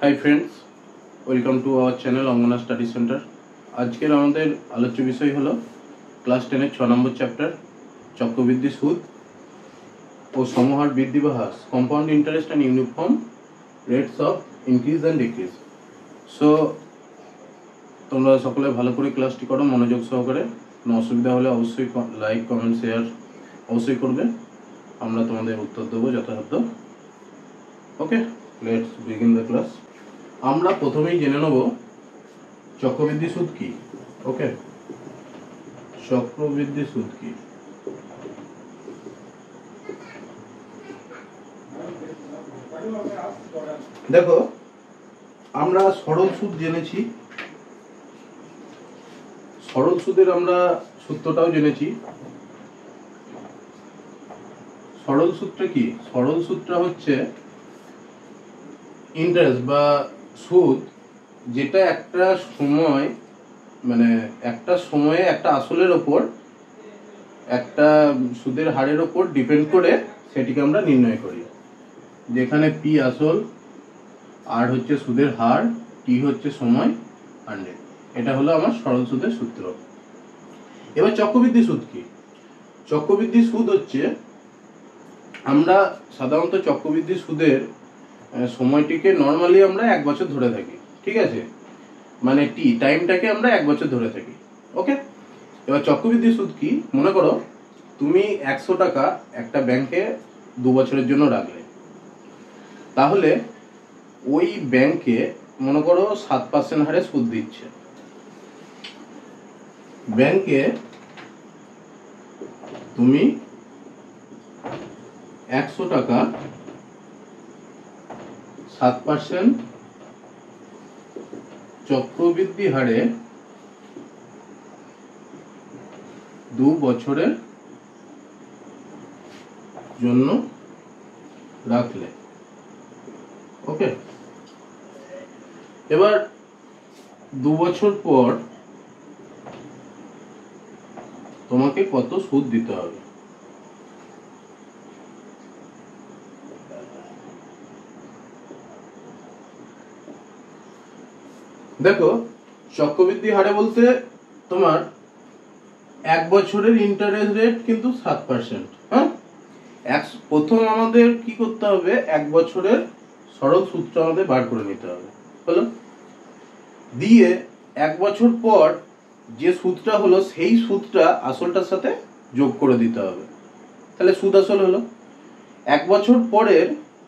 Hi friends, welcome to our channel Angana study centre. আজকের আমাদের আলোচ্য বিষয় হলো ক্লাস 10-এর 6 নম্বর চ্যাপ্টার চক্রবৃদ্ধি সুদ ও সমহার বৃদ্ধি বা হ্রাস, compound interest and uniform rates of increase and decrease. So তোমরা সকলে ভালো করে ক্লাসটি করো মনোযোগ সহকারে। কোনো অসুবিধা হলে অবশ্যই লাইক, কমেন্ট, শেয়ার অবশ্যই করবে। আমরা তোমাদের উত্তর দেবো যথাযথ। ওকে, লেটস বিগিন দ্য ক্লাস। আমরা প্রথমেই জেনে নেব চক্রবৃদ্ধি সুদ কি। ওকে, চক্রবৃদ্ধি সুদ কি? দেখো, আমরা সরল সুদ জেনেছি, সরল সুদের আমরা সূত্রটাও জেনেছি। সরল সূত্র কি? সরল সূত্র হচ্ছে ইন্টারেস্ট বা সুদ, যেটা একটা সময় মানে একটা সময়ে একটা আসলের ওপর একটা সুদের হারের ওপর ডিপেন্ড করে সেটিকে আমরা নির্ণয় করি। যেখানে পি আসল, আর হচ্ছে সুদের হার, টি হচ্ছে সময়, 100। এটা হলো আমার সরল সুদের সূত্র। এবার চক্রবৃদ্ধি সুদ কি? চক্রবৃদ্ধি সুদ হচ্ছে, আমরা সাধারণত চক্রবৃদ্ধি সুদের সময়টিকে নর্মালি আমরা 1 বছর ধরে থাকি, ঠিক আছে? মানে টি টাইমটাকে আমরা 1 বছর ধরে থাকি। ওকে, এবার চক্রবৃদ্ধি সুদ কি? মনে করো তুমি 100 টাকা একটা ব্যাংকে 2 বছরের জন্য রাখলে, তাহলে ওই ব্যাংকে মনে করো 7% হারে সুদ দিচ্ছে। ব্যাংকে তুমি 100 টাকা 7% চক্রবৃদ্ধি হারে 2 বছরের জন্য রাখলে। ওকে, এবার 2 বছর পর তোমাকে কত সুদ দিতে হবে? দেখো, চক্রবৃদ্ধি হারে বলতে তোমার 1 বছরের ইন্টারেস্ট রেট কিন্তু 7%। হ্যাঁ, প্রথম আমাদের কি করতে হবে? 1 বছরের সরল সুদটা আমাদের বার করে নিতে হবে। হলো, দিয়ে 1 বছর পর যে সুদটা হলো সেই সুদটা আসলটার সাথে যোগ করে দিতে হবে। তাহলে সুদ আসল হলো। 1 বছর পরের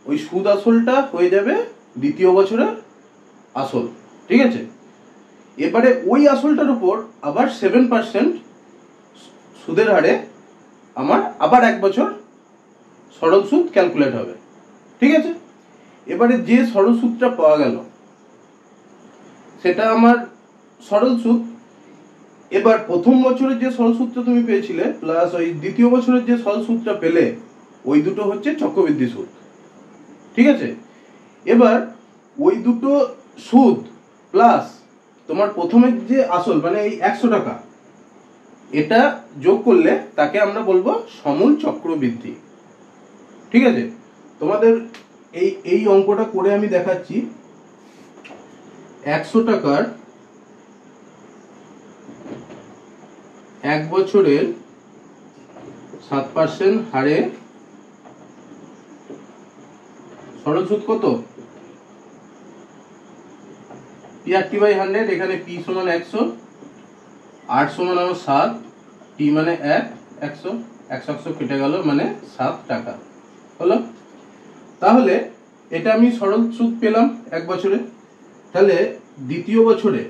ওই সুদ আসলটা হয়ে যাবে দ্বিতীয় বছরের আসল, ঠিক আছে? এবারে ওই আসলটার উপর আবার 7% সুদের হারে আমার আবার 1 বছর সরল সুদ ক্যালকুলেট হবে, ঠিক আছে? এবারে যে সরল সুদটা পাওয়া গেল সেটা আমার সরল সুদ। এবার প্রথম বছরের যে সরল সুদটা তুমি পেয়েছিলে প্লাস ওই দ্বিতীয় বছরের যে সরল সুদটা পেলে, ওই দুটো হচ্ছে চক্রবৃদ্ধি সুদ, ঠিক আছে? এবার ওই দুটো সুদ প্লাস তোমার প্রথমের যে আসল মানে এই 100 টাকা, এটা যোগ করলে তাকে আমরা বলবো সমূল চক্রবৃদ্ধি, ঠিক আছে? তোমাদের এই অঙ্কটা করে আমি দেখাচ্ছি। 100 টাকার 1 বছরের 7% হারে সরল সুদ কত? P R T by 100। এখানে পি সমান 100, আর সমান আমার 7, টি মানে 1, 100 100 কেটে গেল মানে 7 টাকা হলো। তাহলে এটা আমি সরল সুদ পেলাম 1 বছরে। তাহলে দ্বিতীয় বছরে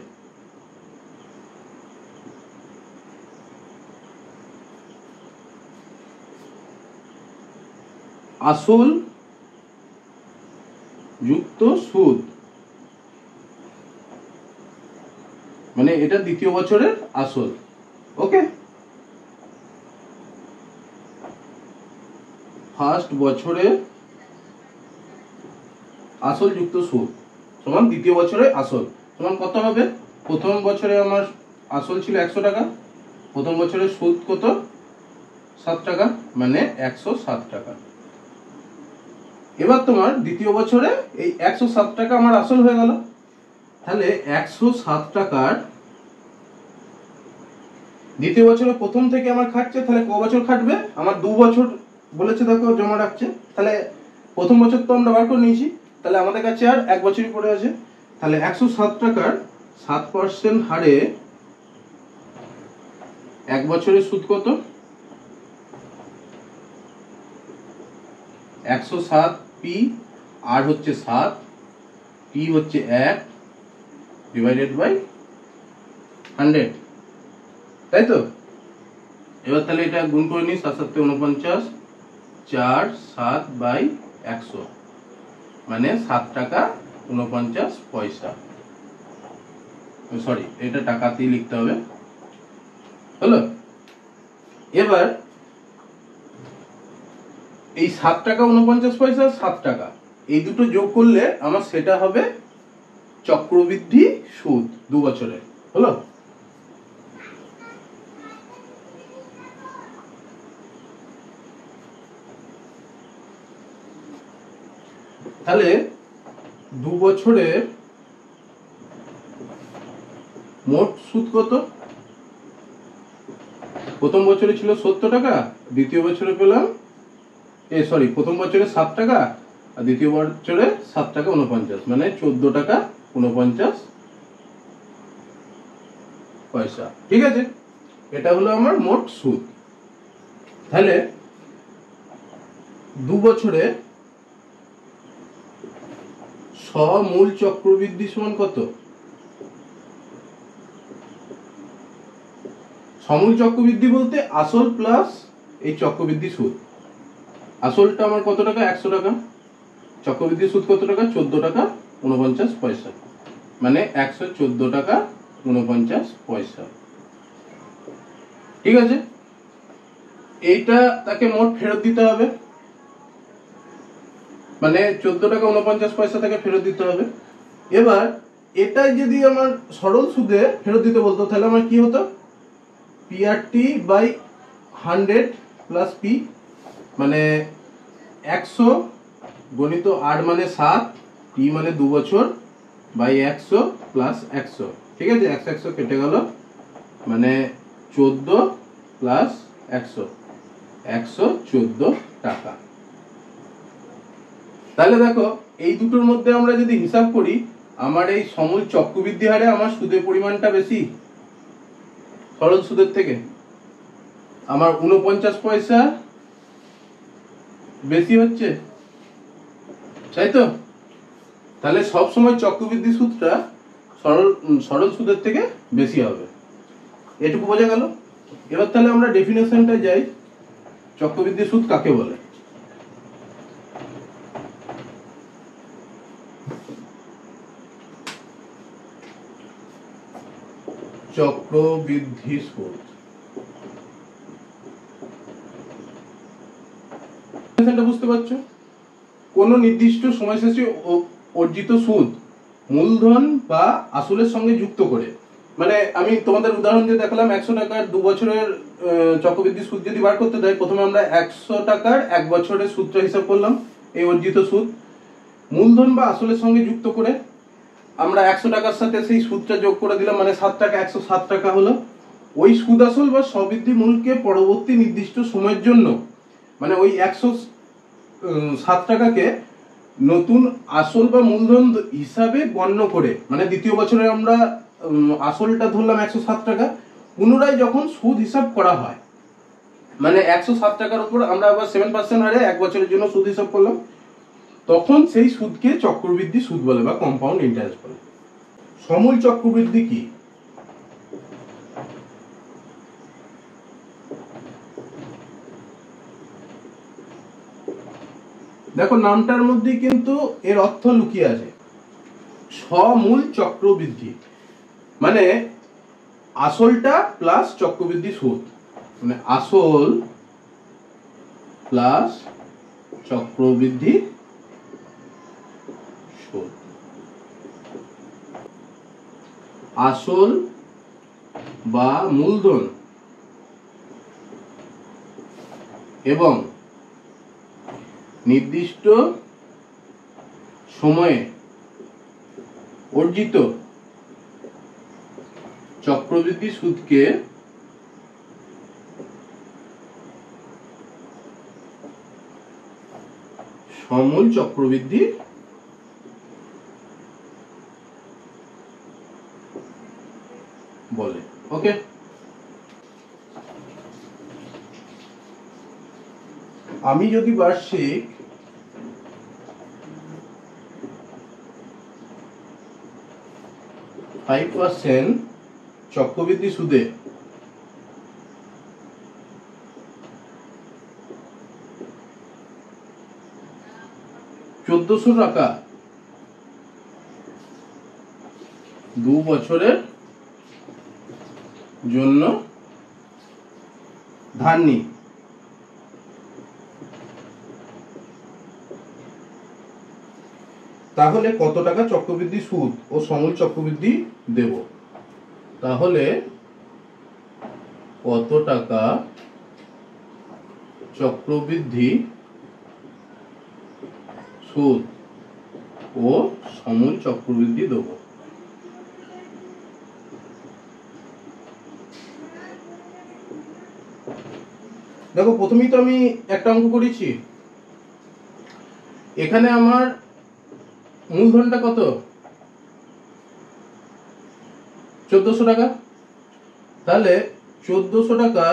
আসল যুক্ত সুদ, মানে এটা দ্বিতীয় বছরের আসল। ওকে, ফার্স্ট বছরের আসল যুক্ত সুদ সমান দ্বিতীয় বছরে আসল সমান কত হবে? প্রথম বছরে আমার আসল ছিল 100 টাকা, প্রথম বছরের সুদ কত? 7 টাকা, মানে 107 টাকা। এবার তোমার দ্বিতীয় বছরে এই 107 টাকা আমার আসল হয়ে গেল। তাহলে 107 টাকার দ্বিতীয় বছরে প্রথম থেকে আমার খাটছে, তাহলে ক বছর খাটবে? আমার 2 বছর বলেছে, দেখো জমা রাখছে। তাহলে প্রথম বছর তো আমরা বার করে নিয়েছি, তাহলে আমাদের কাছে আর 1 বছরই পড়ে আছে। তাহলে 107 টাকার 7% হারে 1 বছরের সুদ কত? 107 পি, আর হচ্ছে 7, পি হচ্ছে 1 ডিভাইডেড বাই 100, তাই তো? এবার তাহলে এটা গুণ করে নিই, 7 7 49, 4 7 বাই 100, মানে 7 টাকা 49 পয়সা। সরি, এটা টাকাতেই লিখতে হবে, হলো? এবার এই 7 টাকা 49 পয়সা, 7 টাকা, এই দুটো যোগ করলে আমার সেটা হবে চক্রবৃদ্ধি সুদ 2 বছরের, হলো? তাহলে 2 বছরের মোট সুদ কত? প্রথম বছরে ছিল 70 টাকা, দ্বিতীয় বছরে পেলাম প্রথম বছরে 7 টাকা আর দ্বিতীয় বছরে 7 টাকা 49, মানে 14 টাকা 49 পয়সা। ঠিক আছে, এটা হলো আমার মোট সুদ। তাহলে 2 বছরে সমূল চক্রবৃদ্ধি সমান কত? সমূল চক্রবৃদ্ধি বলতে আসল প্লাস এই চক্রবৃদ্ধি সুদ। আসলটা আমার কত টাকা? 100 টাকা। চক্রবৃদ্ধি সুদ কত টাকা? 14 টাকা 49 পয়সা, মানে 114 টাকা 49 পয়সা। ঠিক আছে, এইটা তাকে মোট ফেরত দিতে হবে, মানে 14 টাকা 49 পয়সা তাকে ফেরত দিতে হবে। এবার এটাই যদি আমার সরল সুদে ফেরত দিতে বলতো, তাহলে আমার কি হতো? পিআরটি বাই 100 প্লাস পি, মানে 100 গণিত 8 মানে 7, পি মানে 2 বছর বাই 100 প্লাস 100। ঠিক আছে, 100 100 কেটে গেল, মানে 14 প্লাস 100, 114 টাকা। তাহলে দেখো, এই দুটোর মধ্যে আমরা যদি হিসাব করি, আমার এই সমূল চক্রবৃদ্ধি হারে আমার সুদের পরিমাণটা বেশি সরল সুদের থেকে, আমার 49 পয়সা বেশি হচ্ছে, তাই তো? তাহলে সব সময় চক্রবৃদ্ধি সুদটা সরল সুদের থেকে বেশি হবে। এটুকু বোঝা গেল। এবার তাহলে আমরা ডেফিনেশনটা যাই, চক্রবৃদ্ধি সুদ কাকে বলে? চক্রবৃদ্ধি সুদ বুঝতে পারছো? কোন নির্দিষ্ট সময় শেষে অর্জিত সুদ মূলধন বা আসলের সঙ্গে যুক্ত করে, মানে আমি তোমাদের উদাহরণ দিয়ে দেখালাম 100 টাকার 2 বছরের চক্রবৃদ্ধি সুদ যদি বার করতে দেয়, প্রথমে আমরা 100 টাকার 1 বছরের সুদটা হিসাব করলাম, এই অর্জিত সুদ মূলধন বা আসলের সঙ্গে যুক্ত করে আমরা 100 টাকার সাথে সেই সুদটা যোগ করে দিলাম, মানে 7 টাকা 107 টাকা হলো। ওই সুদ আসল বা স্ববৃদ্ধি মূলকে পরবর্তী নির্দিষ্ট সময়ের জন্য, মানে ওই 107 টাকাকে নতুন আসল বা মূলধন হিসাবে গণ্য করে, মানে দ্বিতীয় বছরে আমরা আসলটা ধরলাম 107 টাকা, পুনরায় যখন সুদ হিসাব করা হয়, মানে 107 টাকার উপর আমরা আবার 7% হারে 1 বছরের জন্য সুদ হিসাব করলাম, তখন সেই সুদকে চক্রবৃদ্ধি সুদ বলে বা কম্পাউন্ড ইন্টারেস্ট বলে। সমূল চক্রবৃদ্ধি কি? দেখো, নামটার মধ্যে কিন্তু এর অর্থ লুকিয়ে আছে। সমূল চক্রবৃদ্ধি মানে আসলটা প্লাস চক্রবৃদ্ধি সুদ, মানে আসল প্লাস চক্রবৃদ্ধি সুদ। আসল বা মূলধন এবং নির্দিষ্ট সময়ে অর্জিত চক্রবৃদ্ধি সুদকে সমূল চক্রবৃদ্ধি বলে। ওকে, আমি যদি বার্ষিক 5% চক্রবৃদ্ধি সুদে টাকা 2 বছরের জন্য ধার নিই, তাহলে কত টাকা চক্রবৃদ্ধি সুদ ও সমূল চক্রবৃদ্ধি দেব? তাহলে কত টাকা চক্রবৃদ্ধি সুদ ও সমূল চক্রবৃদ্ধি দেব? দেখো, প্রথমেই তো আমি একটা অঙ্ক করেছি। এখানে আমার মূলধনটা কত? 1400 টাকা। তাহলে 1400 টাকা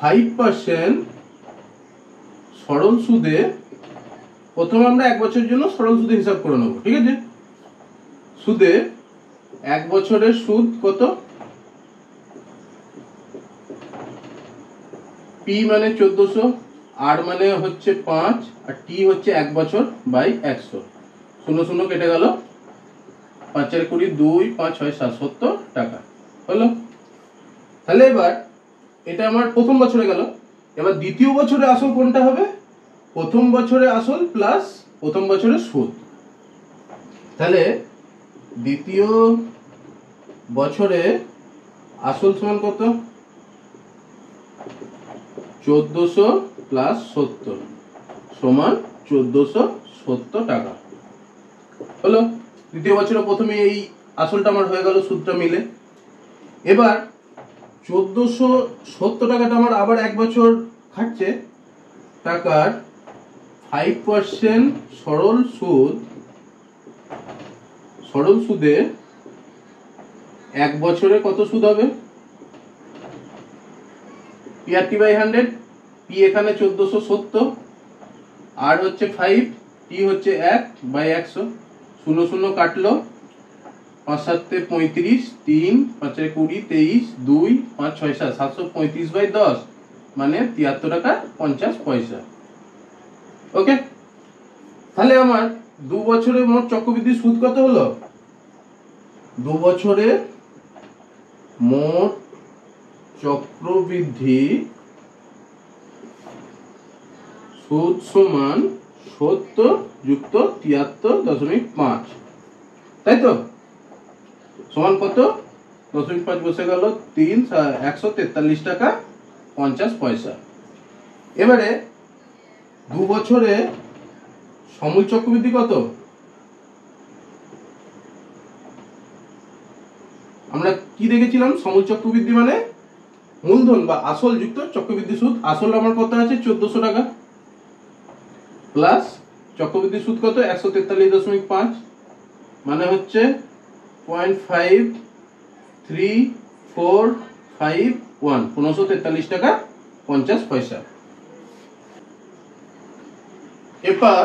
5% সরল সুদে, প্রথমে আমরা 1 বছরের জন্য সরল সুদে হিসাব করে নেব, ঠিক আছে? সুদে 1 বছরের সুদ কত? পি মানে 1400, আর মানে হচ্ছে 5, আর টি হচ্ছে 1 বছর বাই 100। 0 0 কেটে গেল, 5 4 20, 2 5 6 7 70 টাকা হলো। তাহলে এবার এটা আমার প্রথম বছরে গেল। এবার দ্বিতীয় বছরে আসল কোনটা হবে? প্রথম বছরে আসল প্লাস প্রথম বছরের সুদ। তাহলে দ্বিতীয় বছরে আসল সমান কত? 1400 প্লাস 70 সমান 1470 টাকা হলো। দ্বিতীয় বছরে প্রথমে এই আসলটা আমার হয়ে গেল, সুদটা মিলে। এবার 1470 টাকাটা আমার আবার 1 বছর খাটছে, টাকার 5% সরল সুদে 1 বছরে কত সুদ হবে? PRT বাই 100, পি এখানে 1470, আর হচ্ছে 5, টি হচ্ছে 1 বাই 100। 0 0 কাটলো, 5 7 35, 3 5 20, 23, 2 5 6 7 735 বাই 10 মানে 73 টাকা 50 পয়সা। ওকে, তাহলে আমার 2 বছরে মোট চক্রবৃদ্ধি সুদ কত হলো? 2 বছরে মোট চক্রবৃদ্ধি সুদ সমান 70 যুক্ত 73.5, তাই তো? সমান কত? 0.5 বসে গেল, 143 টাকা 50 পয়সা। এবারে 2 বছরে সমূল চক্রবৃদ্ধি কত? আমরা কি দেখেছিলাম? সমূল চক্রবৃদ্ধি মানে মূলধন বা আসল যুক্ত চক্রবৃদ্ধি সুদ। আসল আমার কত আছে? 1400 টাকা, প্লাস চক্রবৃদ্ধি সুদ কত? 143.5 মানে হচ্ছে 0.53451, 1543 টাকা 50 পয়সা। এবার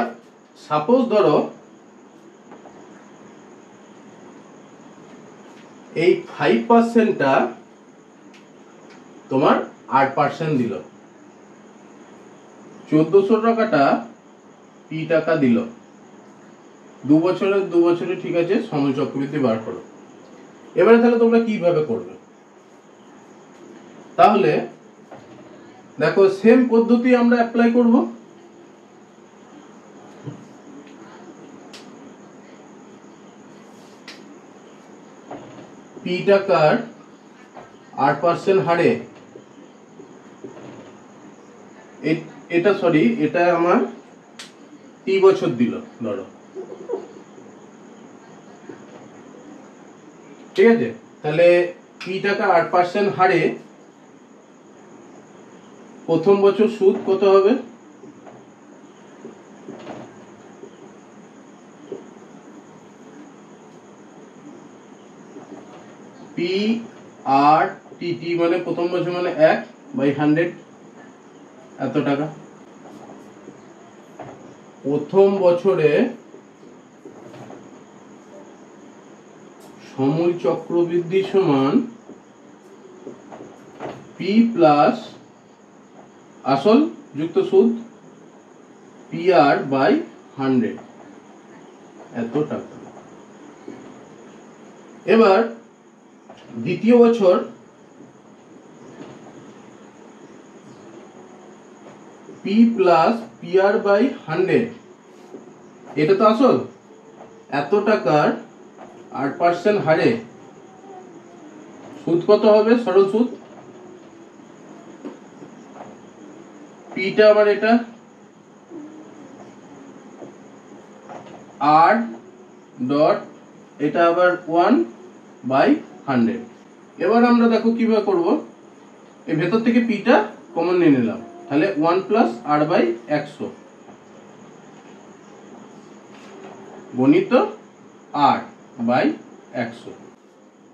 সাপোজ ধরো এই 5%টা তোমার 8% দিল, 1400 টাকাটা পি টাকা দিল। 2 বছরে ঠিক আছে, সমূল চক্রবৃদ্ধি বার করো। এবারে তাহলে তোমরা কিভাবে করবে? তাহলে দেখো, সেম পদ্ধতি আমরা অ্যাপ্লাই করব। পি টাকার 8% হারে, এটা আমার টি বছর দিল ধরো, ঠিক আছে? তাহলে পি টাকা 8% হারে প্রথম বছর সুদ কত হবে? পি আর টি, টি মানে প্রথম বছর মানে 1/100, এত টাকা। প্রথম বছরে সমূল চক্রবৃদ্ধি সমান পি প্লাস আসল যুক্ত সুদ পি আর বাই 100, এত টাকা। এবার দ্বিতীয় বছর P plus P R by 100, এটা তো আসল, এত টাকার 8% হারে সুদ কত হবে? সরল সুদ পিটা আমার এটা আর ডট, এটা আবার 1/100। এবার আমরা দেখো কিভাবে করব। এই ভেতর থেকে পিটা কমন নিয়ে নিলাম, তাহলে 1 প্লাস r/100 গণিত r/100।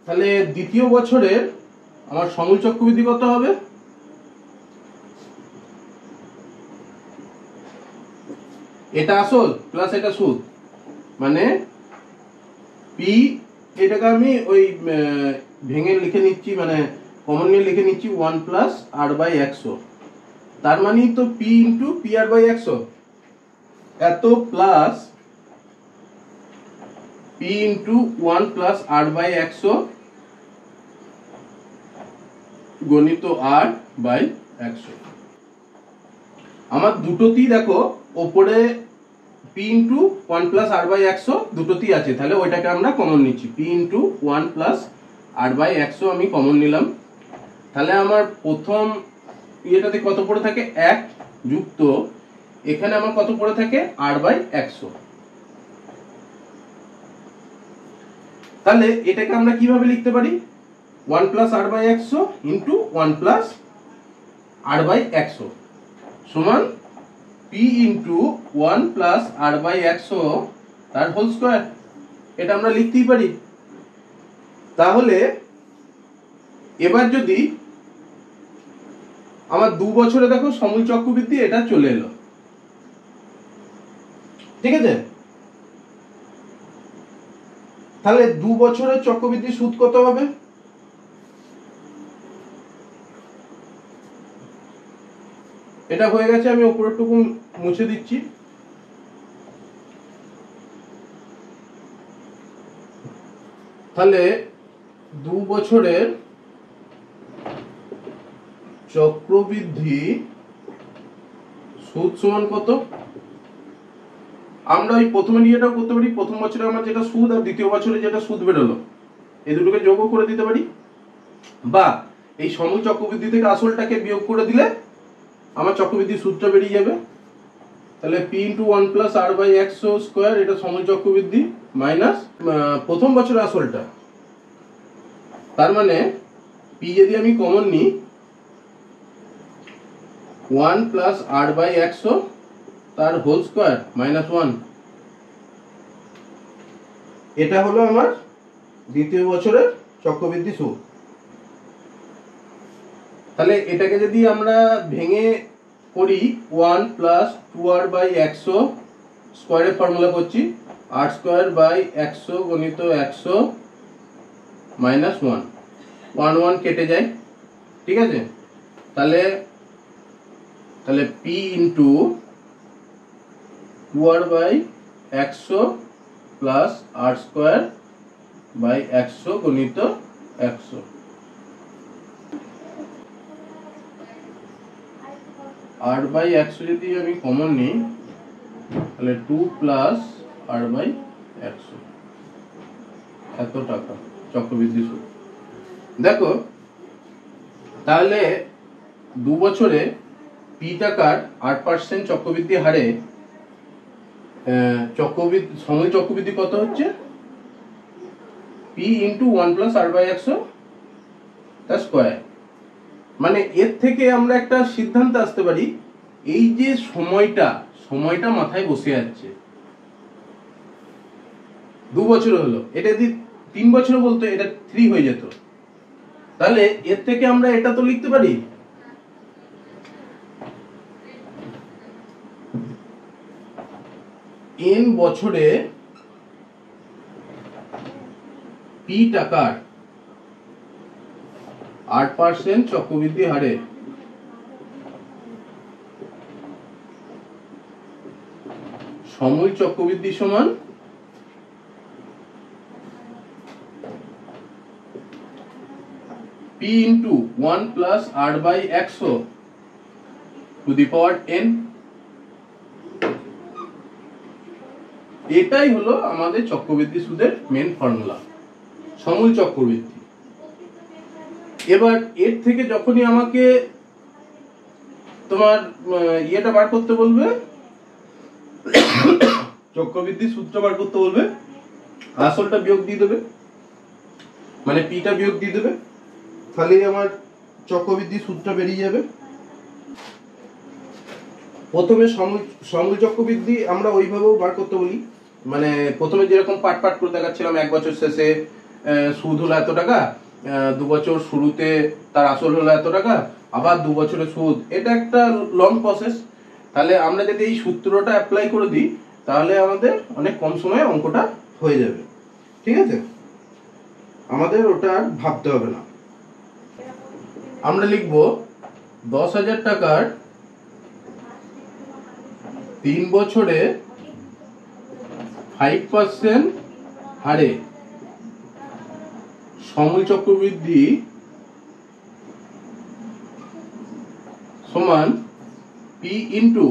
তাহলে দ্বিতীয় বছরের আমার সমূল চক্রবৃদ্ধি কত হবে? এটা আসল প্লাস এটা সুদ, মানে পি, এটাকে আমি ওই ভেঙে লিখে নিচ্ছি, মানে কমন নিয়ে লিখে নিচ্ছি 1 প্লাস r/100, তার মানে তো পি ইন্টু পি r/100 এত plus P into 1 plus r/100 গণিত r/100। আমার দুটোতেই দেখো ওপরে পি ইন্টু 1 প্লাস r/100 দুটোতেই আছে, তাহলে ওইটাকে আমরা কমন নিচ্ছি, পি ইন্টু 1 প্লাস r/100 আমি কমন নিলাম। তাহলে আমার প্রথম ইয়েটাতে কত পড়ে থাকে? 1 যুক্ত এখানে আমার কত পড়ে থাকে? r/100। তাহলে এটাকে আমরা কিভাবে লিখতে পারি? 1 plus r/100 into 1 plus r/100 সমান পি ইন্টু 1 প্লাস r/100 তার হোল স্কয়ার, এটা আমরা লিখতেই পারি। তাহলে এবার যদি আমার 2 বছরে দেখো সমূল চক্রবৃদ্ধি এটা চলে এলো, ঠিক আছে? তাহলে 2 বছরের চক্রবৃদ্ধি সুদ কত হবে? এটা হয়ে গেছে, আমি উপরেরটুকু মুছে দিচ্ছি। তাহলে 2 বছরের চক্রবৃদ্ধি সুদ সমান কত? আমরা ওই প্রথমে নিয়েটাও করতে পারি, প্রথম বছরে আমার যেটা সুদ আর দ্বিতীয় বছরে যেটা সুদ বেরোলো এই দুটোকে যোগও করে দিতে পারি, বা এই সমূল চক্রবৃদ্ধি থেকে আসলটাকে বিয়োগ করে দিলে আমার চক্রবৃদ্ধি সূত্রটা বেরিয়ে যাবে। তাহলে P into 1 plus r/100 square, এটা সমূল চক্রবৃদ্ধি মাইনাস প্রথম বছরের আসলটা, তার মানে পি যদি আমি কমন নিই 1 প্লাস r/100 তার হোল স্কয়ার মাইনাস 1, এটা হলো আমার দ্বিতীয় বছরের চক্রবৃদ্ধি সুদ। তাহলে এটাকে যদি আমরা ভেঙে করি 1 প্লাস 2r/100 স্কয়ারের ফর্মুলা করছি r স্কয়ার বাই 100 গণিত 100 মাইনাস 1, 1 1 কেটে যায়, ঠিক আছে? তাহলে p into 2r/100 plus r square by 100 গণিত 100, r/100 যদি আমি কমন নিই তাহলে 2 প্লাস r/100, এত টাকা চক্রবৃদ্ধি সুদ। দেখো তাহলে 2 বছরে পি টাকার 8% চক্রবৃদ্ধি হারে চক্রবৃদ্ধি সময় চক্রবৃদ্ধি কত হচ্ছে পি ইন্টু 1+r/100 তার স্কোয়ার। মানে এর থেকে আমরা একটা সিদ্ধান্ত আসতে পারি, এই যে সময়টা মাথায় বসে যাচ্ছে। 2 বছর হলো, এটা যদি 3 বছর বলতো এটা 3 হয়ে যেত। তাহলে এর থেকে আমরা এটা তো লিখতে পারি, n বছরে p টাকার 8% চক্রবৃদ্ধি হারে সময় চক্রবৃদ্ধি সমান p into 1+r/100 two the power n। এটাই হলো আমাদের চক্রবৃদ্ধি সুদের মেন ফর্মুলা, সমূল চক্রবৃদ্ধি। এবার এর থেকে যখনই আমাকে তোমার ইয়েটা বার করতে বলবে, চক্রবৃদ্ধি সূত্র বার করতে বলবে, আসলটা বিয়োগ দিয়ে দেবে, মানে পিটা বিয়োগ দিয়ে দেবে, তাহলেই আমার চক্রবৃদ্ধি সূত্র বেরিয়ে যাবে। প্রথমে সমূল চক্রবৃদ্ধি আমরা ওইভাবেও বার করতে বলি, মানে প্রথমে যেরকম পাট করে দেখাচ্ছিলাম, 1 বছর শেষে সুদ হলো এত টাকা, 2 বছর শুরুতে তার আসল হলো এত টাকা, আবার 2 বছরের সুদ, এটা একটা লং প্রসেস। তাহলে আমরা যদি এই সূত্রটা অ্যাপ্লাই করে দিই তাহলে আমাদের অনেক কম সময়ে অঙ্কটা হয়ে যাবে। ঠিক আছে, আমাদের ওটা ভাবতে হবে না। আমরা লিখব 10,000 টাকার 3 বছরে 5% হারে সমূল চক্রবৃদ্ধি সমান p into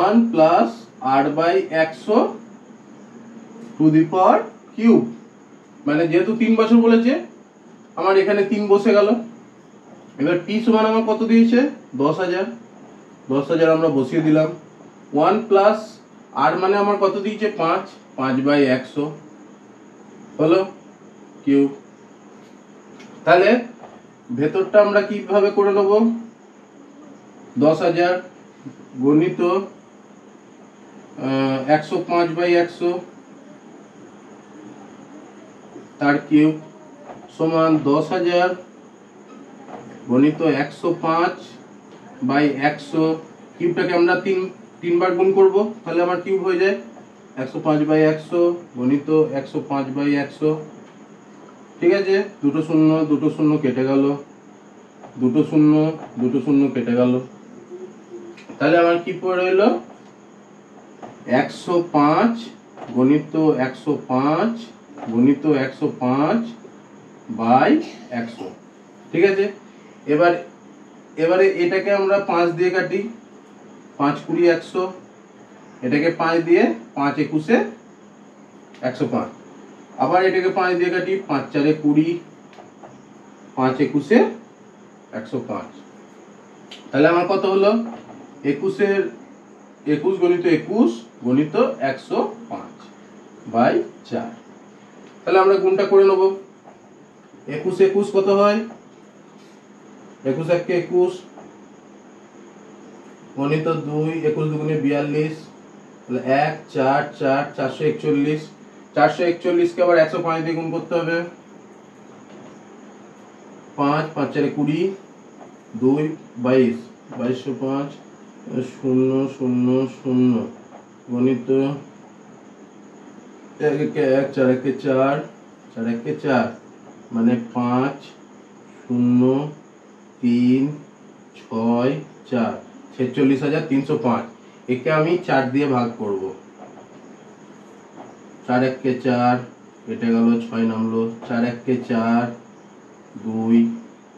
1+r/100 two the power cube. মানে যেহেতু 3 বছর বলেছে, আমার এখানে 3 বসে গেল। এবার p সমান আমার কত দিয়েছে 10,000 আমরা বসিয়ে দিলাম। 1+r মানে আমার কত দিয়েছে 5/100 হলো কিউব। তাহলে ভেতরটা আমরা কিভাবে করে নেব, 10,000 গণিত 105/100 তার কিউব সমান 10,000 গণিত 105/100। কিউবটাকে আমরা 3 বার গুণ করব, তাহলে আমার কিউব হয়ে যায় 105/100 গণিত 105/100। ঠিক আছে, দুটো শূন্য কেটে গেল, দুটো শূন্য কেটে গেল। তাহলে আমার কি পড়ে রইল 105 গণিত 105 গণিত 105/100। ঠিক আছে, এবারে এটাকে আমরা 5 দিয়ে কাটি, 5 20 100, এটাকে 5 দিয়ে 5 21 105, আবার এটাকে 5 দিয়ে কাটি, 5 4 20, 5 21 105। তাহলে আমার কত হলো 21 গণিত 21 গণিত 105/4। তাহলে আমরা গুণটা করে নেব। 21 কত হয়, 21 1 21 গণিত 2, 21 2 42, তাহলে 1 4 4 441। 441 কে আবার 105 দিয়ে গুণ করতে হবে, 5 5 4 20, 2 22, 2205 0 0 0 গণিত 1 1 4 1 4 4 1 4 মানে 5 0 3 6 4 46,305। একে আমি 4 দিয়ে ভাগ করব, 4 1 4 কেটে গেল, 6 নামলো, 4 1 4 2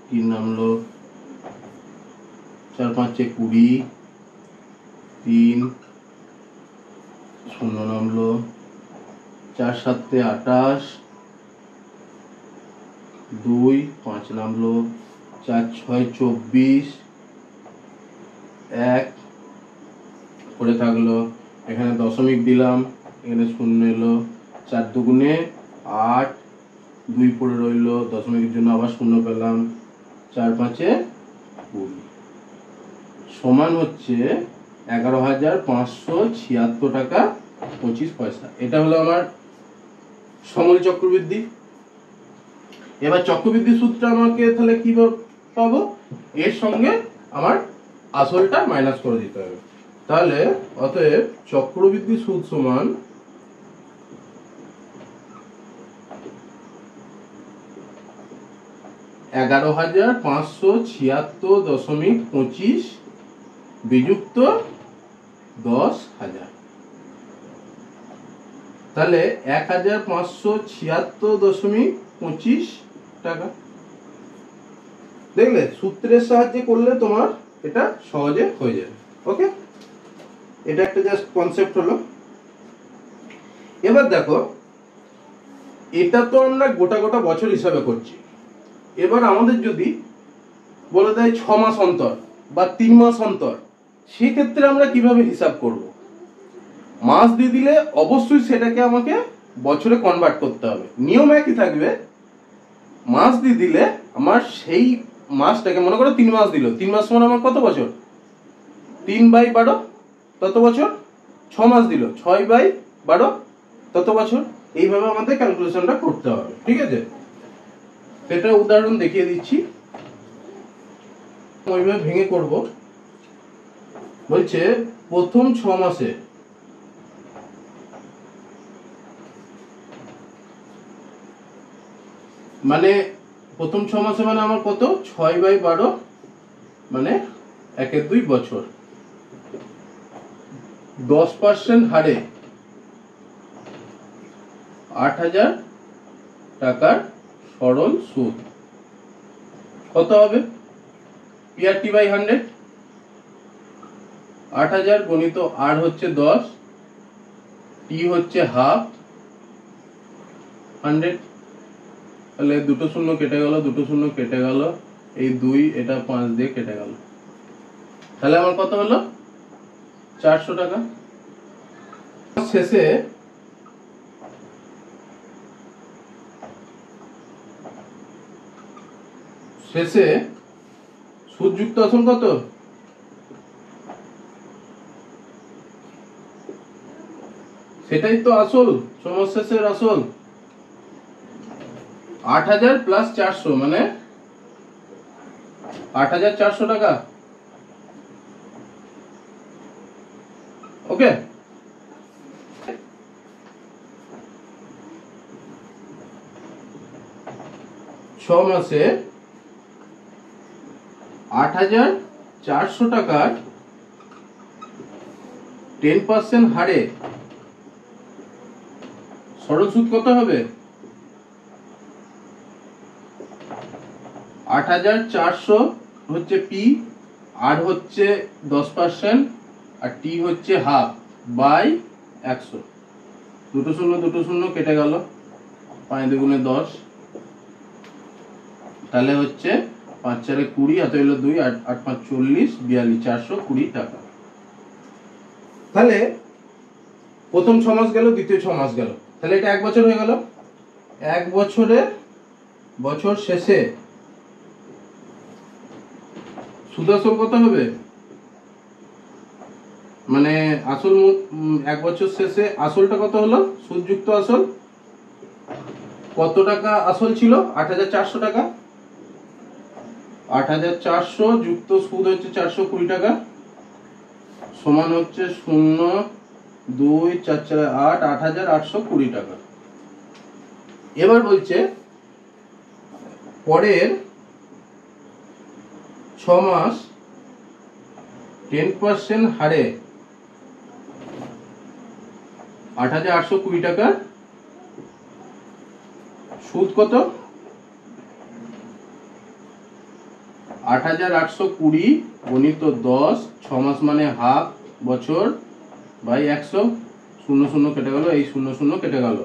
3 নামলো, 4 5 20 3 0 নামলো, 4 7 28 2 5 নামলো, 4 6 24 1 পড়ে থাকলো, এখানে দশমিক দিলাম, এখানে শূন্য এলো, 4 দুগুণে 8, 2 পড়ে রইল, দশমিকের জন্য আবার শূন্য পেলাম, 4 5 20 সমান হচ্ছে 11,576 টাকা 25 পয়সা। এটা হলো আমার সমূল চক্রবৃদ্ধি। এবার চক্রবৃদ্ধি সূত্রটা আমাকে তাহলে কি পাবো, এর সঙ্গে আমার আসলটা মাইনাস করে দিতে হবে। তাহলে অতএব চক্রবৃদ্ধি সুদ সমান 11,576.25 বিযুক্ত 10,000, তাহলে 1,576.25 টাকা। দেখলে সূত্রের সাহায্যে করলে তোমার এটা সহজে হয়ে যাবে। ওকে, এটা একটা জাস্ট কনসেপ্ট হলো। এবার দেখো, এটা তো আমরা গোটা গোটা বছর হিসাবে করছি। এবার আমাদের যদি বলে দেয় 6 মাস অন্তর বা 3 মাস অন্তর, সেক্ষেত্রে আমরা কিভাবে হিসাব করব? মাস দিয়ে দিলে অবশ্যই সেটাকে আমাকে বছরে কনভার্ট করতে হবে। নিয়ম একই থাকবে, মাস দিয়ে দিলে আমার সেই মাসটাকে, মনে করো 3 মাস দিল, 3 মাস মানে আমার কত বছর, 3/12 তত বছর। 6 মাস দিল, 6/12 তত বছর। এইভাবে আমাদের ক্যালকুলেশনটা করতে হবে, ঠিক আছে? সেটা উদাহরণ দেখিয়ে দিচ্ছি, ওইভাবে ভেঙে করব। বলছে প্রথম 6 মাসে মানে প্রথম 6 মাসে মানে আমার কত, 6/12 মানে 1/2 বছর। 10% হারে 8,000 টাকার সরল সুদ কত হবে? PRT/100, 8,000 গণিত R হচ্ছে 10, T হচ্ছে হাফ 100। তাহলে দুটো শূন্য কেটে গেল, দুটো শূন্য কেটে গেল, এই 2, এটা 5 দিয়ে কেটে গেল। তাহলে আমার কত হলো? 400 টাকা। শেষে সুদযুক্ত আসল কত? সেটাই তো আসল, সমাজ শেষের আসল। 8,000 প্লাস 400 মানে 8,400 টাকা। ওকে, 6 মাসে 8,400 টাকার 10% হারে সরল সুদ কত হবে? 8,400 হচ্ছে পি, আর হচ্ছে 10%, আর টি হচ্ছে হাফ বাই 100। দুটো শূন্য কেটে গেল, 5 দুগুণে 10, তাহলে হচ্ছে 5 4 20, হাতে হলো 2, 8 5 40, 42, 420 টাকা। তাহলে প্রথম 6 মাস গেল, দ্বিতীয় 6 মাস গেল, তাহলে এটা 1 বছর হয়ে গেল। 1 বছরে বছর শেষে সুদ আসল কত হবে? মানে আসল 1 বছর শেষে আসলটা কত হলো? সুদযুক্ত আসল কত টাকা আসল ছিল? 8,400 টাকা। 8,400 যুক্ত সুদ হচ্ছে 420 টাকা, সমান হচ্ছে 0 2 4 4 8, 8,820 টাকা। এবার বলছে পরের 6 মাস 10% হারে 8,820 টাকার সুদ কত? 8,820 গণিত 10, 6 মাস মানে হাফ বছর বাই 100। 0 0 কেটে গেল, এই 0 0 কেটে গেল,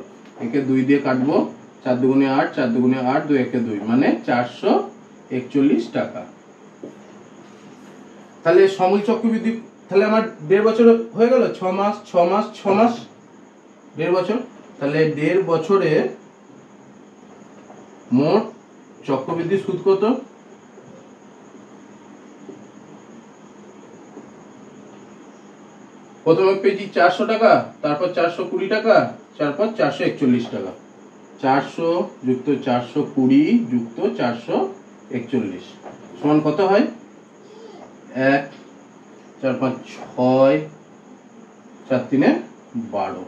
একে 2 দিয়ে কাটবো, 4 দুগুণে 8, 4 দুগুণে 8, 2 একে 2 মানে 441 টাকা। তাহলে সমূল চক্রবৃদ্ধি তাহলে আমার 1.5 বছর হয়ে গেল, 6 মাস 6 মাস 6 মাস 1.5 বছর। তাহলে 1.5 বছরে মোট চক্রবৃদ্ধি সুদ কত? প্রথমে পেয়েছি 400 টাকা, তারপর 420 টাকা, তারপর 441 টাকা। 400 যুক্ত 420 যুক্ত 441 সমান কত হয়? 1 4 5 6 4 3 12,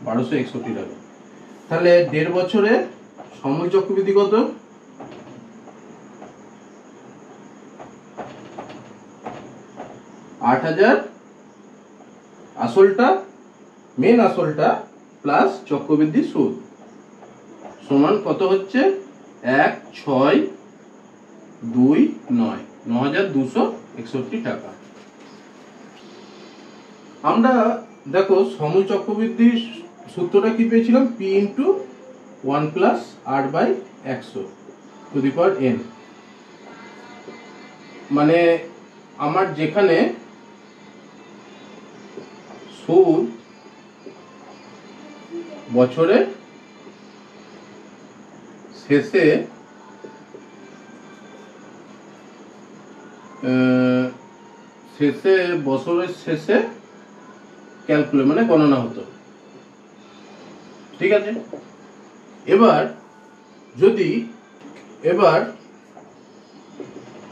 1261 টাকা। তাহলে 1.5 বছরে সমূল চক্রবৃদ্ধি কত? 8000 আসলটা, মেন আসলটা প্লাস চক্রবৃদ্ধি সুদ সমান কত হচ্ছে? 1629, 9261 টাকা। আমরা দেখো সমূল চক্রবৃদ্ধির সূত্রটা কি পেয়েছিলাম? P × 1 + 8/100⁴ মানে আমার যেখানে সুদ বছরের শেষে বছরের শেষে ক্যালকুলেট মানে গণনা হতো, ঠিক আছে। এবার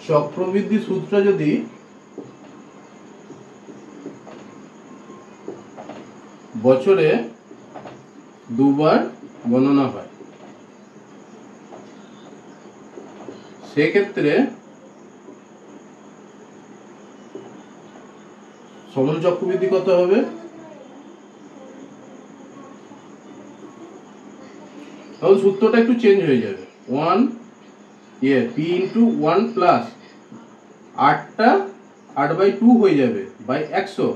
চক্রবৃদ্ধি সুদটা যদি বছরে দুবার গণনা হয়, সেক্ষেত্রে সমূল চক্রবৃদ্ধি কত হবে? তাহলে সূত্রটা একটু চেঞ্জ হয়ে যাবে। P × 1 + 8টা 8/2 হয়ে যাবে বাই 100,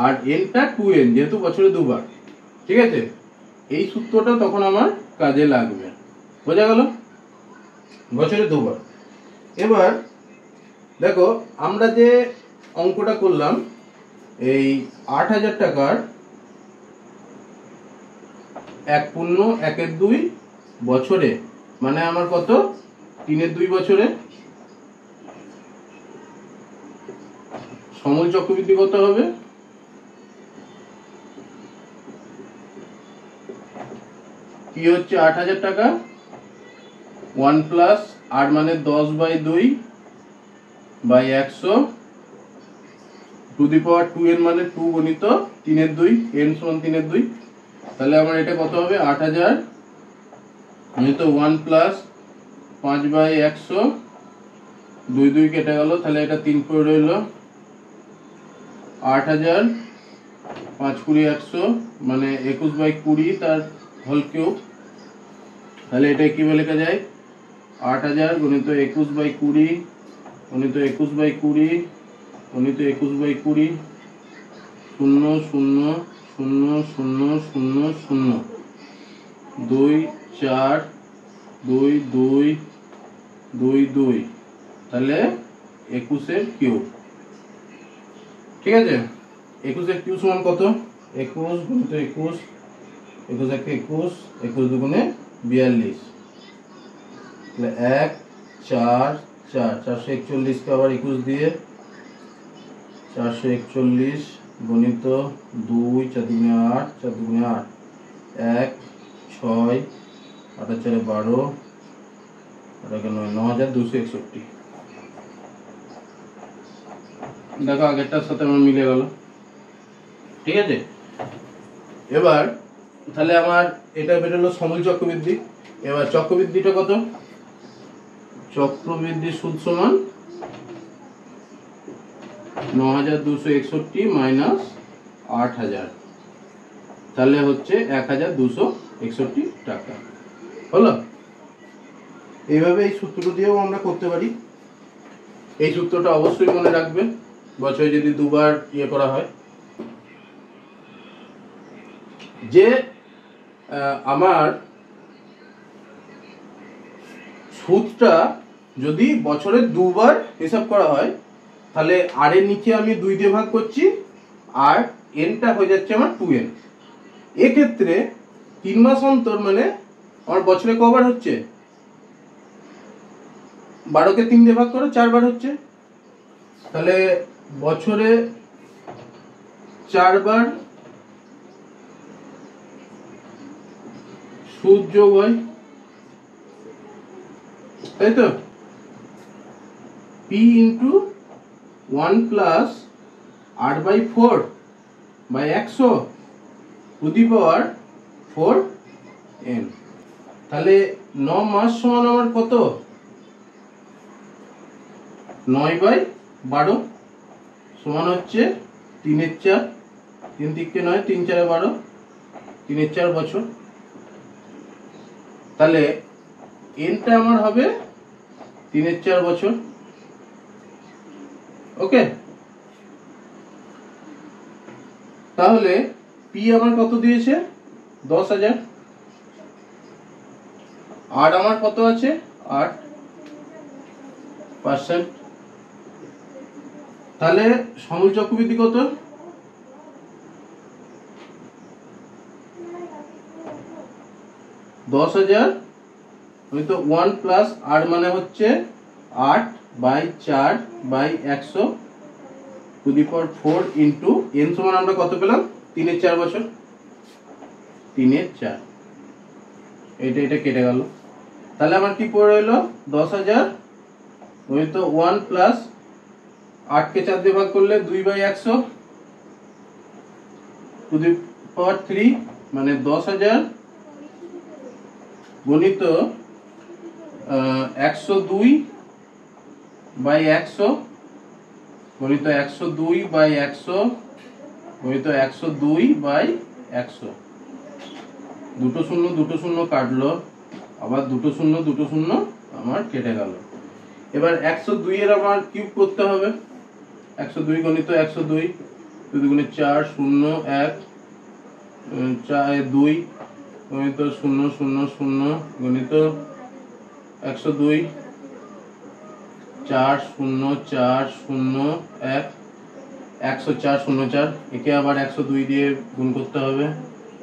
আর nটা 2n যেহেতু বছরে দুবার, ঠিক আছে। এই সূত্রটা তখন আমার কাজে লাগবে, বোঝা গেল? বছরে দুবার। এবার দেখো আমরা যে অঙ্কটা করলাম, এই 8000 টাকার 1/1/2 বছরে মানে আমার কত? 3/2 বছরে সমূল চক্রবৃদ্ধি কত হবে? কি হচ্ছে 8000 টাকা 1 + 8 মানে 10/2 বাই 100 2n মানে 2 গুণিত 3/2, n সমান 3/2। তাহলে আমার এটা কত হবে? 8000 গুণিত 1 + 5/100, 2 2 কেটে গেল, তাহলে এটা 3 পড়ে রইল। 8000 5 20 100 মানে 21/20 তার হোল কিউব। তাহলে এটা কি বলে লেখা যায়? 8000 গুণিত 21/20 গুণিত 21/20 গুণিত 21/20 0 0 0 0 0 0 2 4 2 2 2 2, তাহলে 21 এর কিউব, ঠিক আছে। 21 এর কিউব সমান কত? 21 গুণিত 21, 21 × 21, 21 দুগুণে 42, তাহলে 1 4 4 441 কে আবার 21 দিয়ে 441 গুণিত 2 4 দুগুণে 8, 4 দুগুণে 8, 1 6 8 4 12, 9261। দেখো আগেরটার সাথে আমার মিলে গেল, ঠিক আছে। এবার তাহলে আমার এটা বেরোলো সমূল চক্রবৃদ্ধি। এবার চক্রবৃদ্ধিটা কত? চক্রবৃদ্ধি সুদ সমান 9261 মাইনাস 8000, তাহলে হচ্ছে 1261 টাকা হলো। এইভাবে এই সূত্র দিয়েও আমরা করতে পারি। এই সূত্রটা অবশ্যই মনে রাখবে, বছরে যদি দুবার ইয়ে করা হয়। যে আমার সুদটা যদি বছরে দুবার হিসাব করা হয়, তাহলে আর এর নিচে আমি 2 দিয়ে ভাগ করছি, আর এনটা হয়ে যাচ্ছে আমার 2n। এক্ষেত্রে 3 মাস অন্তর মানে আমার বছরে কবার হচ্ছে, 12কে 3 দিয়ে ভাগ করো, 4 বার হচ্ছে। তাহলে বছরে 4 বার সুদ যোগ হয়, তাই তো? P into 1 plus r/4 by 100 to the power 4n। তাহলে 9 মাস সমান আমার কত, 9/12 সমান হচ্ছে 3/4, 3 দিককে 9, 3 4 12, 3/4 বছর। তাহলে এনটা আমার হবে 3/4 বছর। ওকে, তাহলে পি আমার কত দিয়েছে, 10,000, আর আমার কত আছে, 8%। তাহলে সমূল চক্রবৃদ্ধি কত, 10,000 তো 1 প্লাস আর মানে হচ্ছে 8/4/100 two the power 4 into N সমান আমরা কত পেলাম, 3/4 বছর, 3/4। এটা কেটে গেল। তাহলে আমার কি পড়ে রইলো, 10,000 তো 1 প্লাস 8কে 4 দিয়ে ভাগ করলে 2/100 টু দি পাওয়ার 3 মানে 10,000 গণিত 102/100 গণিত 102/100 গণিত 102/100। দুটো শূন্য কাটলো, আবার দুটো শূন্য আমার কেটে গেল। এবার 102 এর আমার কিউব করতে হবে। 102 গণিত 102 2 দুগুণে 4 0 1 4 2 গণিত 0 0 0 গণিত 102 4 0 4 0 1 104 0 4। একে আবার 102 দিয়ে গুণ করতে হবে।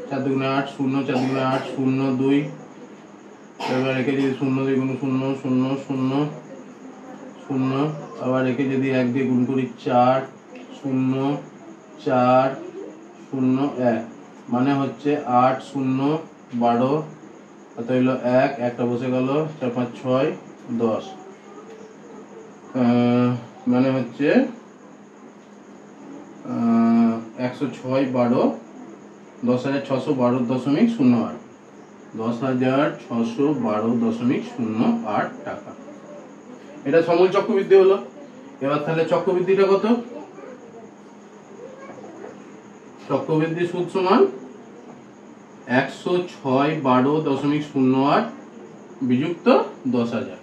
4 দুগুণে 8 0 4 দুগুণে 8 0 2। এবার একে যদি 0 দিয়ে গুণ 0 0 0 0, আবার একে যদি 1 দিয়ে গুণ করি 4 0 4 0 1 মানে হচ্ছে 8 0 12, অত হইল 1 একটা বসে গেল, 4 5 6 10, মানে হচ্ছে 106 12 10,612.08, 10,612.08 টাকা। এটা সমূল চক্রবৃদ্ধি হলো। এবার তাহলে চক্রবৃদ্ধিটা কত, চক্রবৃদ্ধি সুদ সমান 106/12.08 বিযুক্ত 10,000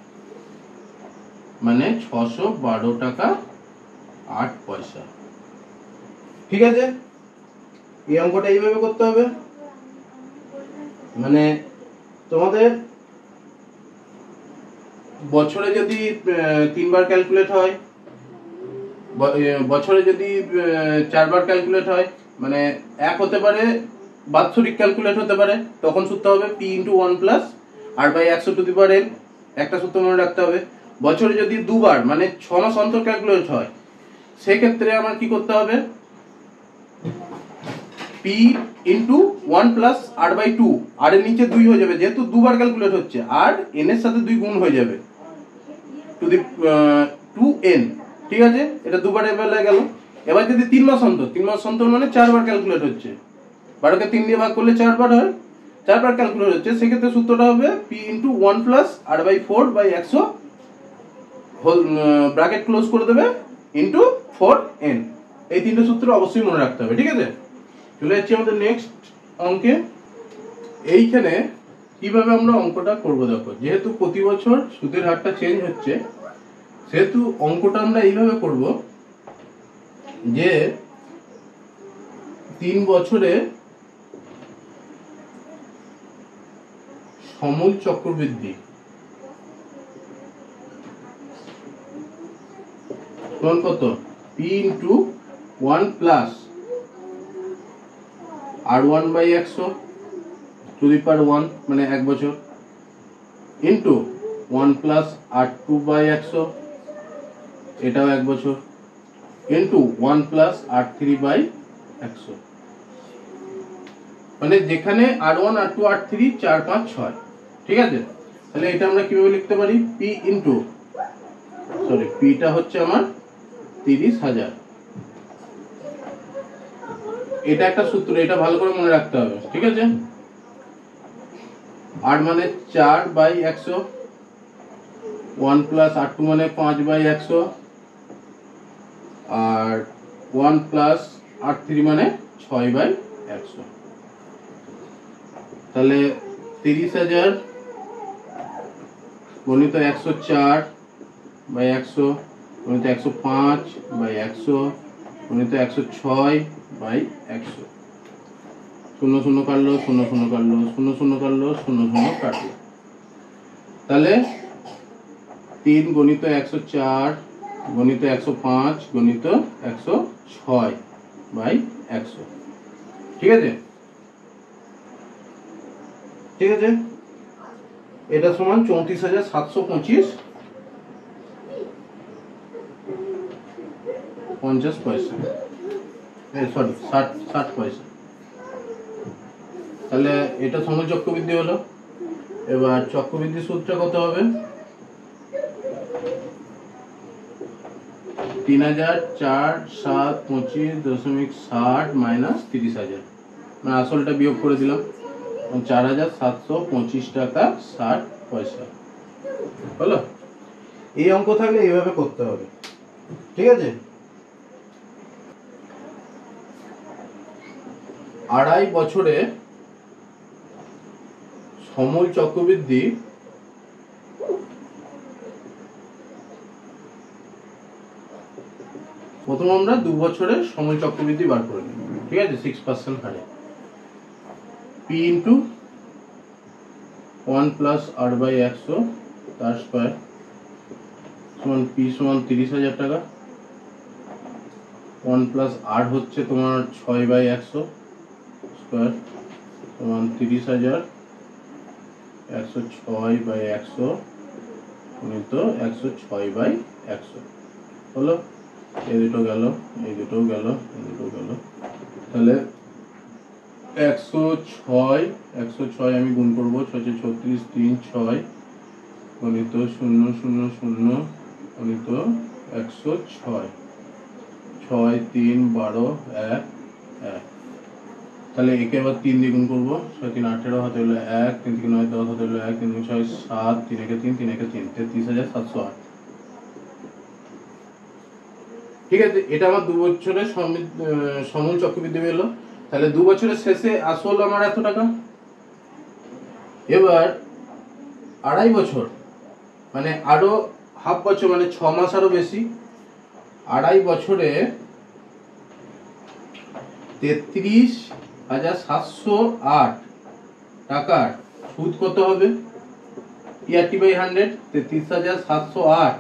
মানে 612 টাকা 8 পয়সা। ঠিক আছে, এই অঙ্কটা এইভাবে করতে হবে। মানে তোমাদের বছরে যদি 3 বার ক্যালকুলেট হয়, বছরে যদি 4 বার ক্যালকুলেট হয়, মানে এক হতে পারে বাৎসরিক ক্যালকুলেট হতে পারে, তখন সূত্র হবে p into 1 plus r/100 two the power n। একটা সূত্র মনে রাখতে হবে। বছরে যদি দুবার মানে 6 মাস অন্তর ক্যালকুলেট হয়, সেক্ষেত্রে আমার কি করতে হবে, p ইন্টু 1 প্লাস r/2, আর এর নিচে 2 হয়ে যাবে যেহেতু দুবার ক্যালকুলেট হচ্ছে, আর n এর সাথে 2 গুণ হয়ে যাবে টু দি 2n। ঠিক আছে, এটা দুবারের বেলায় গেল। এবার যদি 3 মাস অন্তর মানে 4 বার ক্যালকুলেট হচ্ছে, 12কে 3 দিয়ে ভাগ করলে 4 বার হয়, 4 বার ক্যালকুলেট হচ্ছে, সেক্ষেত্রে সূত্রটা হবে p into 1 plus r/4/100 whole bracket close করে দেবে ইন্টু 4n। এই তিনটে সূত্র অবশ্যই মনে রাখতে হবে। ঠিক আছে, চলে যাচ্ছি আমাদের নেক্সট অঙ্কে। এইখানে কিভাবে আমরা অঙ্কটা করব দেখো, যেহেতু প্রতি বছর সুদের হারটা চেঞ্জ হচ্ছে, সেহেতু অঙ্কটা আমরা এইভাবে করব যে 3 বছরে সমূল চক্রবৃদ্ধি। সমান কত? P into 1 plus R1 by 100 to the power 1 মানে 1 বছর ইন্টু 1 প্লাস R2 বাই 100 এটাও 1 বছর ইন্টু 1 প্লাস R3 বাই 100 মানে যেখানে R1 R2 R3 4 5 6 ঠিক আছে। তাহলে এটা আমরা কিভাবে লিখতে পারি? P ইন্টু পিটা হচ্ছে আমার 30,000। এটা একটা সূত্র, এটা ভালো করে মনে রাখতে হবে, ঠিক আছে। R মানে 4 বাই 100, 1 প্লাস R2 মানে 5 বাই 100 আর 1 প্লাস R3 মানে 6 বাই 100। তাহলে 30,000 গণিত 104 বাই 100 গণিত 105 বাই 100 গণিত 106 বাই 100। 0 0 কাটলো, 0 0 কাটলো, 0 0 কাটলো, 0 0 কাটলো। তাহলে 3 গণিত 104 গণিত 105 গণিত 106 বাই 100। ঠিক আছে, ঠিক আছে। এটা সমান 34,725 50 পয়সা, সরি 60 পয়সা। তাহলে এটা সময় চক্রবৃদ্ধি হলো। এবার চক্রবৃদ্ধি সূত্রটা কত হবে? 3,425.60 মাইনাস 30,000, মানে আসলটা বিয়োগ করে দিলাম, 4,725 টাকা 60 পয়সা হলো। এই অঙ্ক থাকলে এইভাবে করতে হবে, ঠিক আছে। আড়াই বছরে সমূল চক্রবৃদ্ধি প্রথম আমরা 2 বছরের সমূল চক্রবৃদ্ধি বার করে নিই, ঠিক আছে, 6% হারে। P into 1 plus R by 100 তার স্কয়ার সমান P সমান 30,000 টাকা। 1 প্লাস R হচ্ছে তোমার 6 বাই 100 স্কয়ার সমান 30,000 106 বাই 100 গুণিত 106 বাই 100 হলো। এই দুটো গেল, এই দুটো গেল, এই দুটো গেল। তাহলে 106 আমি গুণ করবো, 6 36 3 6 গণিত 0 0 0 গণিত 106 6 3 12 1 1। তাহলে একে আবার 3 দিয়ে গুণ করবো, 6 3 18 হাতে হলো 1, 3 3 9 10 হাতে হলো 1, 3 3 6 7, 3 1 3 3 1 3 33,708। ঠিক আছে, এটা আমার 2 বছরের সমূল চক্রবৃদ্ধি হলো। তাহলে 2 বছরের শেষে আসল আমার এত টাকা। এবার আড়াই বছর মানে আরো হাফ বছর, মানে 6 মাস আরো বেশি। আড়াই বছরে 33,708 টাকার সুদ কত হবে? ERT বাই 100, 33,708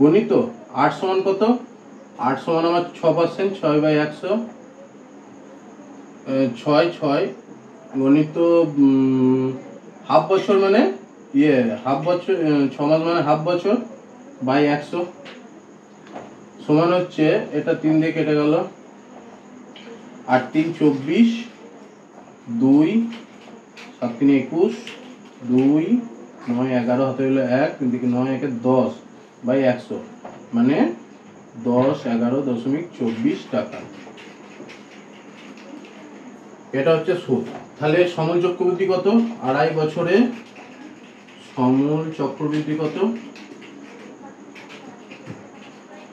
গণিত 8 সমান কত? 8 সমান আমার 6%, 6 বাই 100 6 6 গণিত হাফ বছর মানে হাফ বছর, 6 মাস মানে হাফ বছর বাই 100 সমান হচ্ছে, এটা 3 দিয়ে কেটে গেল, 8 3 24 2 7 3 21 2 9 11 হাতে হলো 1, 3 থেকে 9 1 10 বাই 100 মানে 1011.24 টাকা। এটা হচ্ছে সুদ। তাহলে সমূল চক্রবৃদ্ধি কত? আড়াই বছরে সমূল চক্রবৃদ্ধি কত?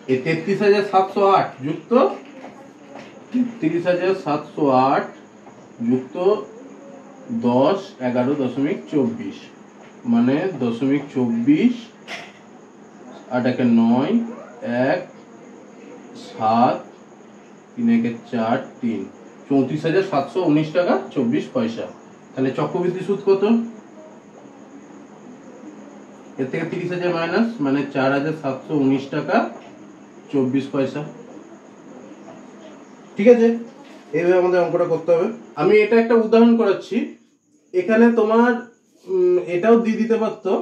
33,708 যুক্ত 33,708 যুক্ত 1011.24 মানে 0.24 8 1 9 1 7 3 1 4 3 34,719 টাকা 24 পয়সা। তাহলে চক্রবৃদ্ধি সুদ কত? এর থেকে 30,000 মাইনাস মানে 4,719 টাকা 24 পয়সা। ঠিক আছে, এইভাবে আমাদের অঙ্কটা করতে হবে। আমি এটা একটা উদাহরণ করাচ্ছি। এখানে তোমার এটাও দিয়ে দিতে পারতো,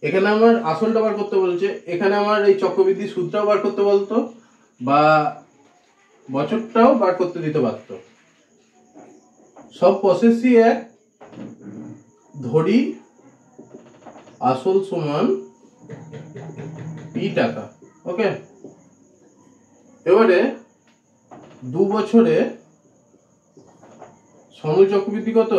এখানে আমার আসলটা বার করতে বলছে, এখানে আমার এই চক্রবৃদ্ধি সুদটাও বার করতে বলতো, বা বছরটাও বার করতে দিতে পারতো। সব প্রসেসই এক, ধরি আসল সমান পি টাকা। ওকে, এবারে 2 বছরে সমূল চক্রবৃদ্ধি কত?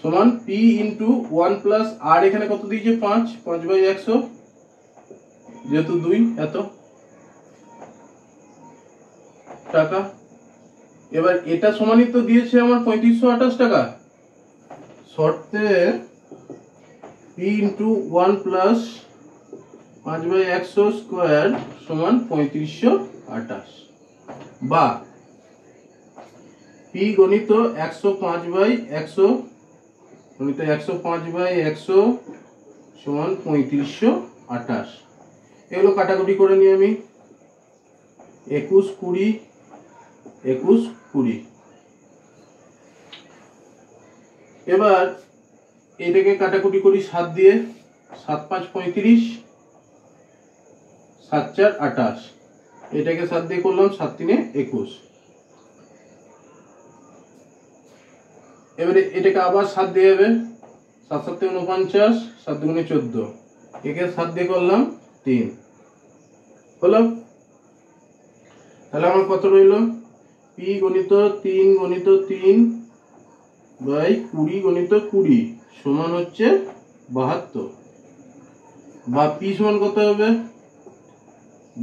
সমান পি ইন্টু 1 প্লাস আর, এখানে কত দিয়েছে 5, 5/100, যেহেতু 2 এত টাকা। এবার এটা সমানই তো দিয়েছে আমার 3528 টাকা, শর্তে পি ইন্টু 1 প্লাস 5/100 স্কোয়ার সমান 3528, বা পি গণিত 105/100 গণিত 105/100 সমান 3528। এগুলো কাটাকুটি করে নিই আমি। 21 20 21 20। এবার এটাকে কাটাকুটি করি 7 দিয়ে, 7 5 35, 7 4 28। এটাকে 7 দিয়ে করলাম, 7 3 21। এবারে এটাকে আবার 7 দিয়ে যাবে, 7 7 49, 7 2 14। একে 7 দিয়ে করলাম 3 হলো। তাহলে আমার কত রইল? পি গণিত 3 গণিত 3 বাই 20 গণিত 20 সমান হচ্ছে 72, বা পি সমান কত হবে?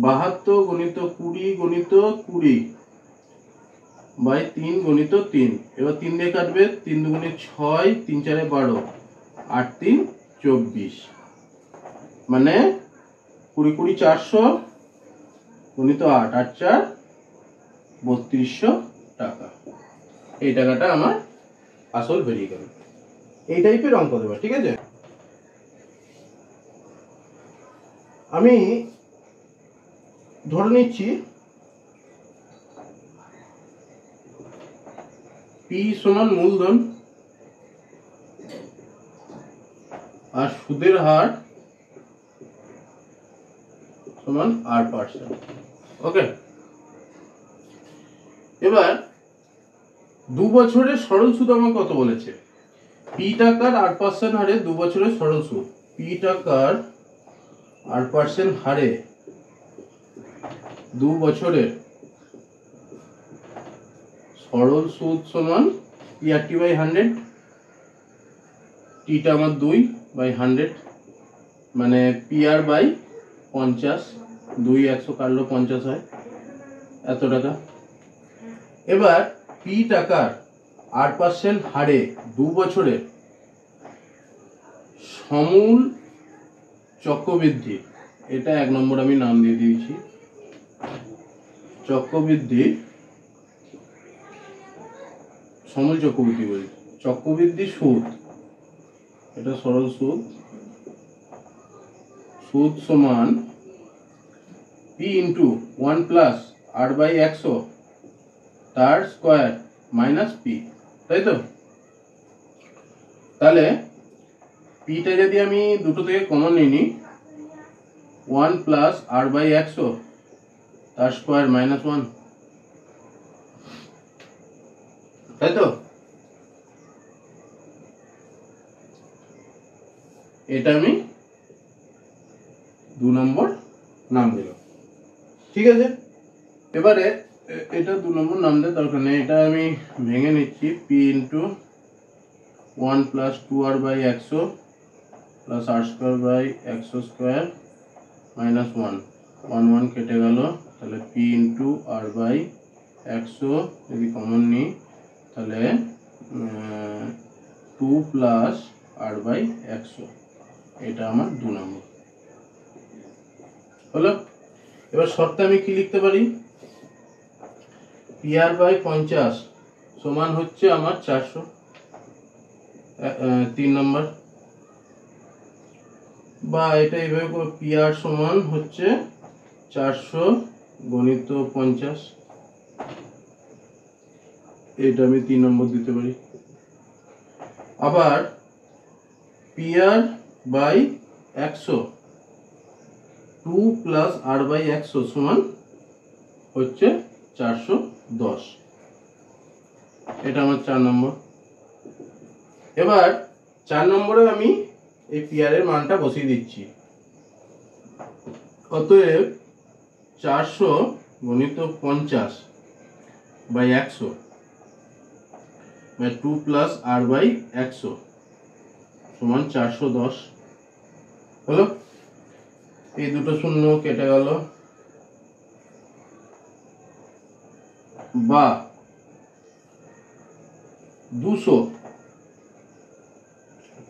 72 গণিত 20 গণিত 20 বাই 3 গণিত 3। এবার 3 দিয়ে কাটবে, 3 2 6, 3 4 12, 8 3 24, মানে 20 20 400 গণিত 8 8 4 3200 টাকা। এই টাকাটা আমার আসল বেরিয়ে গেল। এই টাইপের অঙ্ক দেবে, ঠিক আছে? আমি ধরে নিচ্ছি পি সমান মূলধন আর সুদের হার সমান R%। ওকে, এবার 2 বছরের সরল সুদ আমার কত বলেছে? পি টাকার R% হারে 2 বছরের সরল সুদ, পি টাকার R% হারে 2 বছরের সরল সুদ সমান PRT/100। টিটা আমার 2/100, মানে PR/50, 2 100 কাটলো 50 হয়, এত টাকা। এবার পি টাকার R% হারে 2 বছরের সমূল চক্রবৃদ্ধি, এটা 1 নম্বর আমি নাম দিয়ে দিয়েছি, চক্রবৃদ্ধি, সমূল চক্রবৃদ্ধি বলি, চক্রবৃদ্ধি সুদ, এটা সরল সুদ, সুদ সমান পি ইন্টু 1 প্লাস R/100 তার স্কোয়ার মাইনাস পি, তাই তো? তাহলে পিটা যদি আমি দুটো থেকে কমন নিই, 1 প্লাস R/100 তার স্কোয়ার মাইনাস 1, তাই তো? এটা আমি 2 নম্বর নাম দিলাম, ঠিক আছে? এবারে এটা 2 নম্বর নাম দেওয়ার দরকার নেই, এটা আমি ভেঙে নিচ্ছি। P into 1 plus 2R/100 plus R²/100 square minus 1, 1 1 কেটে গেল, তাহলে পি ইন্টু R/100 যদি কমন নিই, তাহলে 2 প্লাস R/100, এটা আমার 2 নম্বর হলো। এবার শর্তে আমি কি লিখতে পারি? PR/50 সমান হচ্ছে আমার 400, 3 নম্বর। বা এটা এইভাবে PR সমান হচ্ছে 400 গণিত 50, এটা আমি 3 নম্বর দিতে পারি। আবার PR by 100 2 plus R by 100 সমান হচ্ছে 410, এটা আমার 4 নম্বর। এবার 4 নম্বরে আমি এই PR এর মানটা বসিয়ে দিচ্ছি। অতএব 400 গণিত 50 by 100 by 2 plus R by 100 সমান 410 হলো। এই দুটো শূন্য কেটে গেল, বা 200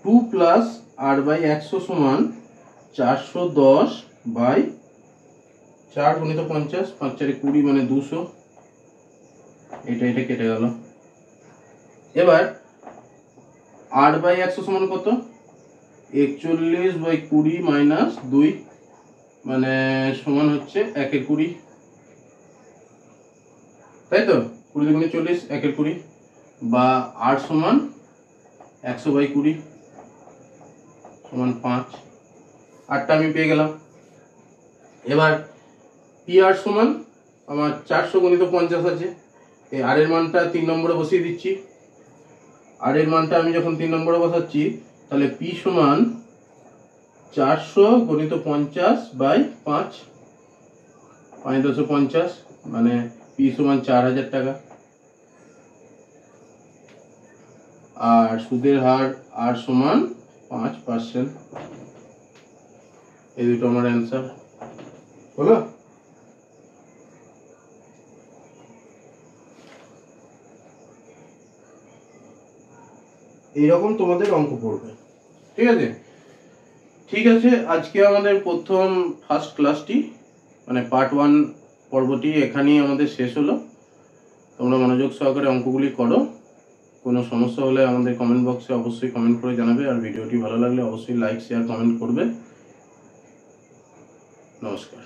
2 প্লাস R বাই 100 সমান 410 বাই 4 গুণিত 50, 5 4 20 মানে 200, এটা কেটে গেল। এবার R বাই 100 সমান কত? 41 বাই 20 মাইনাস 2 মানে সমান হচ্ছে 1 এর 20, তাই তো? 20 দুগুণে 40, 1 এর 20, বা R সমান 100 বাই 20 সমান 5, 8টা আমি পেয়ে গেলাম। এবার PR সমান আমার 400 গণিত 50 আছে, এই R এর মানটা 3 নম্বরে বসিয়ে দিচ্ছি। R এর মানটা আমি যখন 3 নম্বরে বসাচ্ছি, তাহলে P সমান 400 গণিত 50 বাই 5, 5 10 50 মানে P সমান 4000 টাকা। আর সুদের হার R সমান 5%। এই দুটো আমার অ্যান্সার হলো। এইরকম তোমাদের অঙ্ক পড়বে, ঠিক আছে? ঠিক আছে, আজকে আমাদের ফার্স্ট ক্লাসটি মানে পার্ট 1 পর্বটি এখানেই আমাদের শেষ হলো। তোমরা মনোযোগ সহকারে অঙ্কগুলি করো। কোনো সমস্যা হলে আমাদের কমেন্ট বক্সে অবশ্যই কমেন্ট করে জানাবে, আর ভিডিওটি ভালো লাগলে অবশ্যই লাইক শেয়ার কমেন্ট করবে। নমস্কার।